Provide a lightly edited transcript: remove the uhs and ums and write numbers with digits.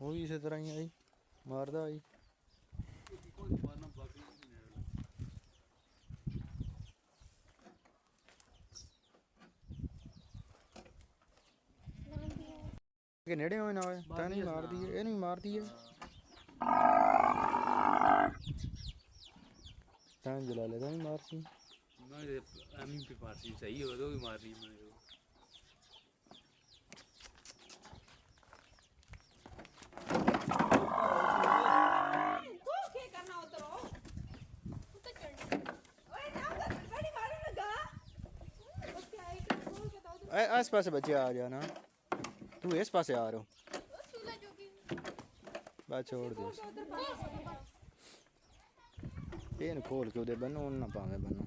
ਉਹ ਵੀ ਇਸੇ ਤਰ੍ਹਾਂ ਹੀ ਆਈ ਮਾਰਦਾ ਆਈ। ਕਿ ਨੇੜੇ ਹੋਏ ਨਾ ਹੋਏ ਤਾਂ ਨਹੀਂ ਮਾਰਦੀ ਹੈ, ਇਹਨੂੰ ਮਾਰਦੀ ਹੈ ਤਾਂ ਜਲਾ ਲੈ ਤਾਂ ਨਹੀਂ ਮਾਰਦੀ। ਐਵੇਂ ਵੀ ਮਾਰਦੀ ਸਹੀ ਹੋਵੇ ਤਾਂ ਵੀ ਮਾਰ ਰਹੀ ਮੈਨੂੰ। इस पास बच्चे आ जाना, तू इस पास आ रहा हो बस छोड़ दे ये खोल के उधर बनो ना पावे बनो।